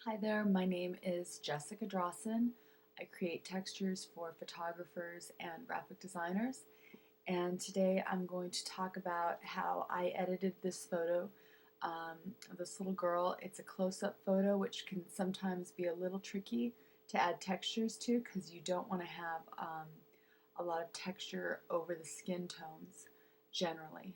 Hi there, my name is Jessica Drossin. I create textures for photographers and graphic designers, and today I'm going to talk about how I edited this photo of this little girl. It's a close-up photo, which can sometimes be a little tricky to add textures to because you don't want to have a lot of texture over the skin tones generally.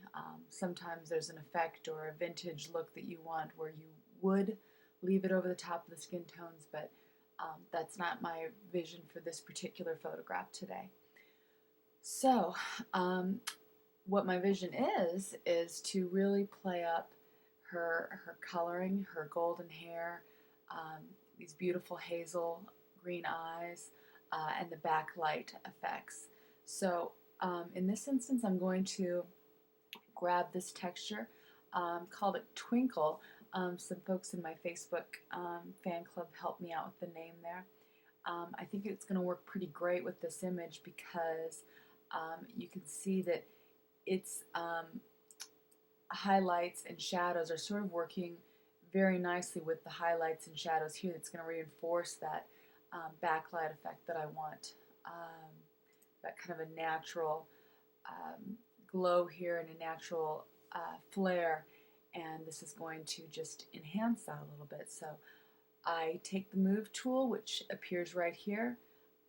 Sometimes there's an effect or a vintage look that you want where you would leave it over the top of the skin tones, but that's not my vision for this particular photograph today. So, what my vision is to really play up her coloring, her golden hair, these beautiful hazel green eyes, and the backlight effects. So, in this instance, I'm going to grab this texture, called it Twinkle. Some folks in my Facebook fan club helped me out with the name there. I think it's going to work pretty great with this image because you can see that its highlights and shadows are sort of working very nicely with the highlights and shadows here. That's going to reinforce that backlight effect that I want. That kind of a natural glow here and a natural flare, and this is going to just enhance that a little bit. So I take the move tool, which appears right here.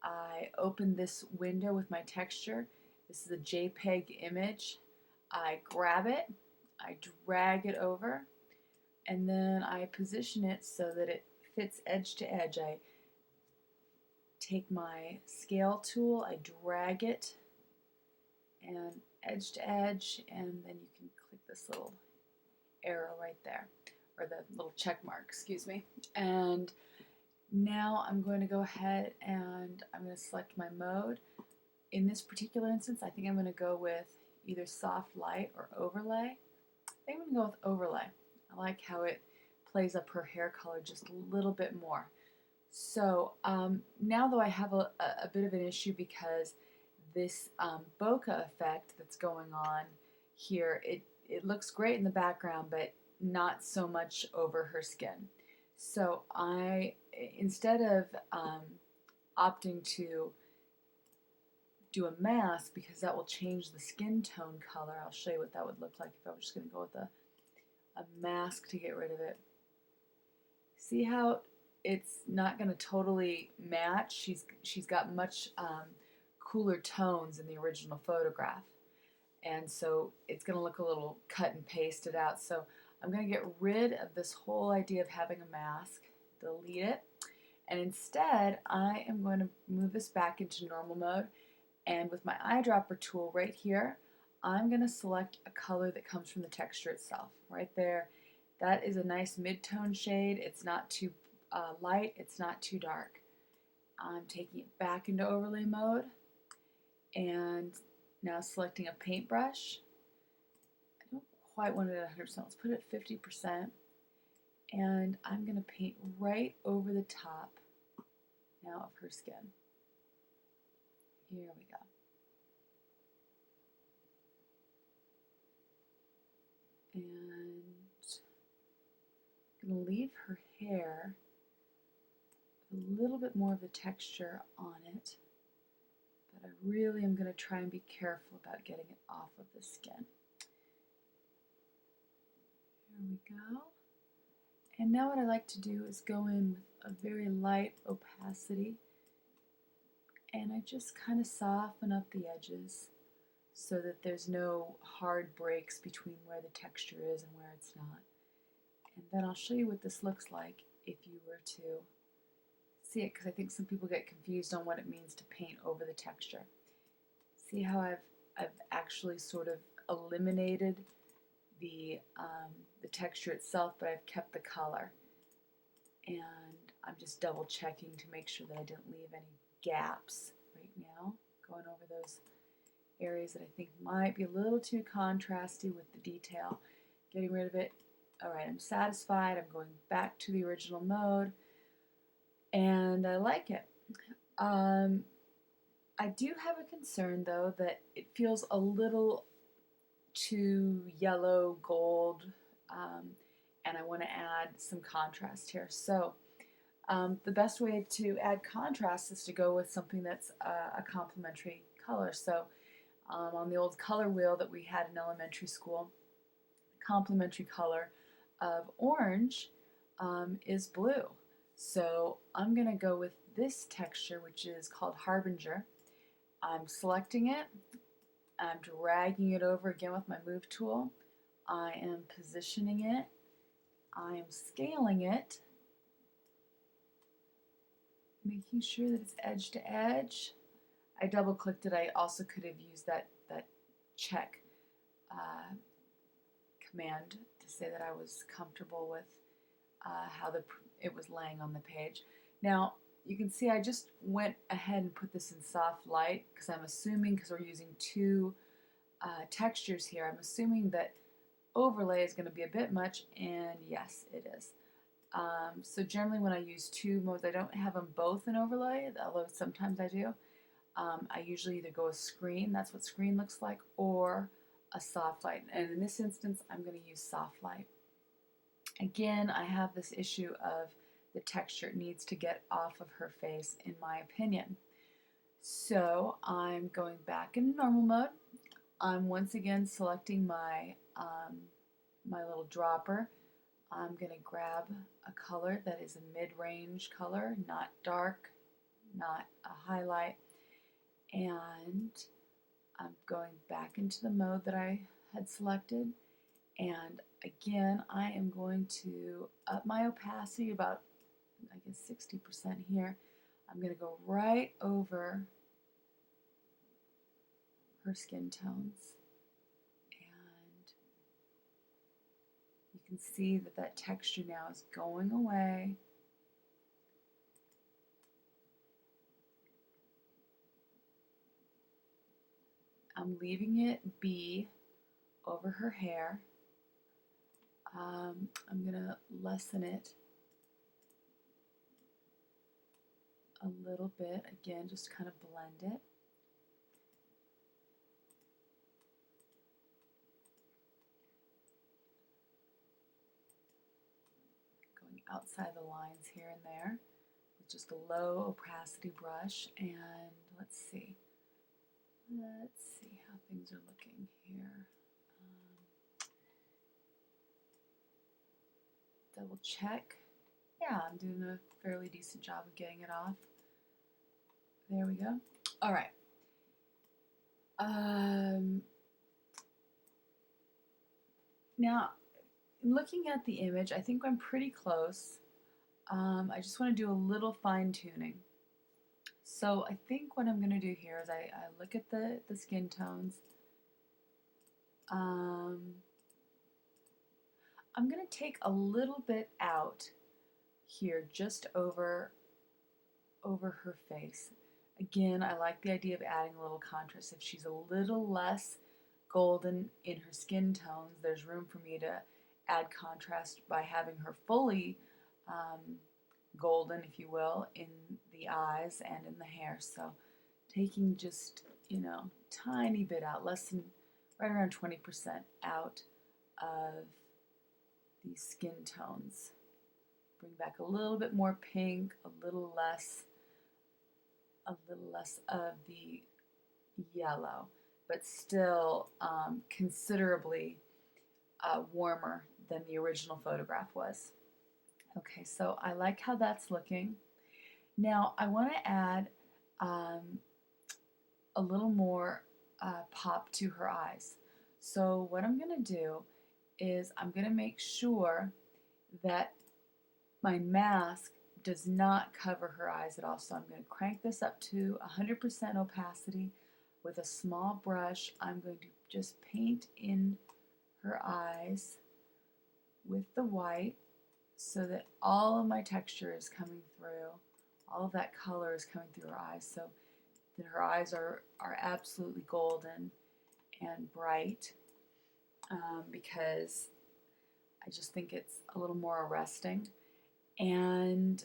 I open this window with my texture. This is a JPEG image. I grab it, I drag it over, and then I position it so that it fits edge to edge. I take my scale tool, I drag it and edge to edge, and then you can click this little arrow right there, or the little check mark, excuse me. And now I'm going to go ahead and I'm going to select my mode. In this particular instance, I think I'm going to go with either soft light or overlay. I think I'm going to go with overlay. I like how it plays up her hair color just a little bit more. So now though I have a bit of an issue because this bokeh effect that's going on here, it looks great in the background, but not so much over her skin. So instead of opting to do a mask, because that will change the skin tone color, I'll show you what that would look like if I was just going to go with a mask to get rid of it. See how it's not going to totally match? She's got much cooler tones in the original photograph, and so it's going to look a little cut and pasted out. So I'm going to get rid of this whole idea of having a mask, delete it, and instead I am going to move this back into normal mode, and with my eyedropper tool right here, I'm going to select a color that comes from the texture itself. Right there, that is a nice mid-tone shade. It's not too light, it's not too dark. I'm taking it back into overlay mode, and now selecting a paintbrush. I don't quite want it at 100%. Let's put it at 50%. And I'm going to paint right over the top now of her skin. Here we go. And I'm going to leave her hair with a little bit more of the texture on it. But I really am going to try and be careful about getting it off of the skin. There we go. And now what I like to do is go in with a very light opacity, and I just kind of soften up the edges so that there's no hard breaks between where the texture is and where it's not. And then I'll show you what this looks like if you were to see it, because I think some people get confused on what it means to paint over the texture. See how I've actually sort of eliminated the texture itself, but I've kept the color. And I'm just double checking to make sure that I didn't leave any gaps right now, going over those areas that I think might be a little too contrasty with the detail, getting rid of it. Alright, I'm satisfied. I'm going back to the original mode, and I like it. I do have a concern though that it feels a little too yellow gold, and I want to add some contrast here. So The best way to add contrast is to go with something that's a complementary color. So on the old color wheel that we had in elementary school, the complementary color of orange is blue. So I'm going to go with this texture, which is called Harbinger. I'm selecting it. I'm dragging it over again with my move tool. I am positioning it. I am scaling it, making sure that it's edge to edge. I double clicked it. I also could have used that check command to say that I was comfortable with how it was laying on the page. Now you can see I just went ahead and put this in soft light because I'm assuming, because we're using two textures here, I'm assuming that overlay is going to be a bit much, and yes, it is. So generally when I use two modes, I don't have them both in overlay, although sometimes I do. I usually either go a screen, that's what screen looks like, or a soft light. And in this instance, I'm going to use soft light. Again, I have this issue of the texture needs to get off of her face, in my opinion. So I'm going back in normal mode. I'm once again selecting my my little dropper. I'm going to grab a color that is a mid-range color, not dark, not a highlight, and I'm going back into the mode that I had selected, and again I am going to up my opacity about, I guess, 60% here. I'm going to go right over her skin tones, and you can see that that texture now is going away. I'm leaving it be over her hair. I'm going to lessen it a little bit, again, just kind of blend it. Going outside the lines here and there with just a low opacity brush, and let's see how things are looking here. Double check. Yeah, I'm doing a fairly decent job of getting it off. There we go. All right. Now, looking at the image, I think I'm pretty close. I just want to do a little fine tuning. So I think what I'm going to do here is I look at the skin tones. I'm going to take a little bit out here, just over her face. Again, I like the idea of adding a little contrast. If she's a little less golden in her skin tones, there's room for me to add contrast by having her fully golden, if you will, in the eyes and in the hair. So taking just, tiny bit out, less than, right around 20% out of these skin tones. Bring back a little bit more pink, a little less of the yellow, but still considerably warmer than the original photograph was. Okay, so I like how that's looking. Now I want to add a little more pop to her eyes. So what I'm going to do is I'm going to make sure that my mask does not cover her eyes at all. So I'm going to crank this up to 100% opacity with a small brush. I'm going to just paint in her eyes with the white so that all of my texture is coming through, all of that color is coming through her eyes, so that her eyes are absolutely golden and bright, because I just think it's a little more arresting. And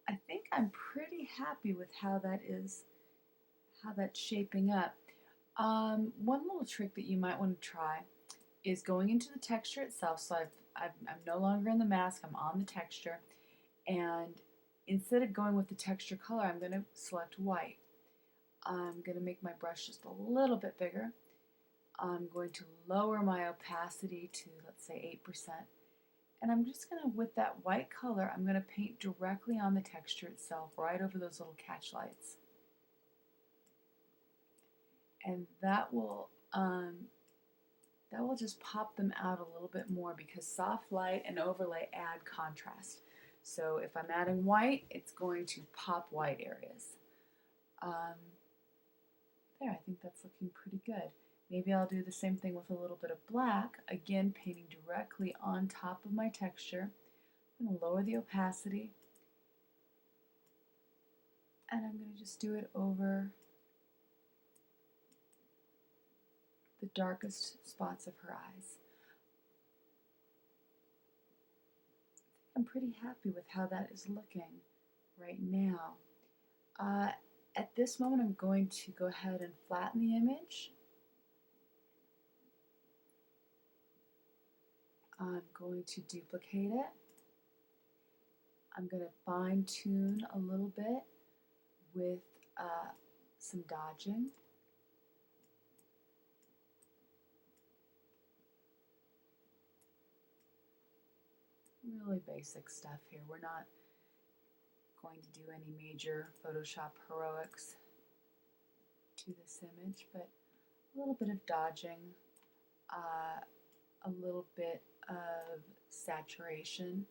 I think I'm pretty happy with how that's shaping up. One little trick that you might want to try is going into the texture itself. So I'm no longer in the mask, I'm on the texture, And instead of going with the texture color, I'm going to select white. I'm going to make my brush just a little bit bigger. I'm going to lower my opacity to, let's say, 8%. And I'm just going to, with that white color, I'm going to paint directly on the texture itself, right over those little catch lights. And that will just pop them out a little bit more, because soft light and overlay add contrast. So if I'm adding white, it's going to pop white areas. There, I think that's looking pretty good. Maybe I'll do the same thing with a little bit of black, again painting directly on top of my texture. I'm going to lower the opacity, and I'm going to just do it over the darkest spots of her eyes. I'm pretty happy with how that is looking right now. At this moment, I'm going to go ahead and flatten the image. I'm going to duplicate it. I'm going to fine tune a little bit with some dodging. Really basic stuff here. We're not going to do any major Photoshop heroics to this image, but a little bit of dodging, a little bit of saturation,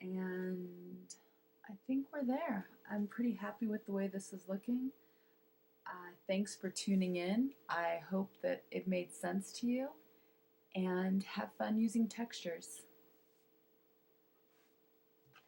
and I think we're there. I'm pretty happy with the way this is looking. Thanks for tuning in. I hope that it made sense to you, and have fun using textures.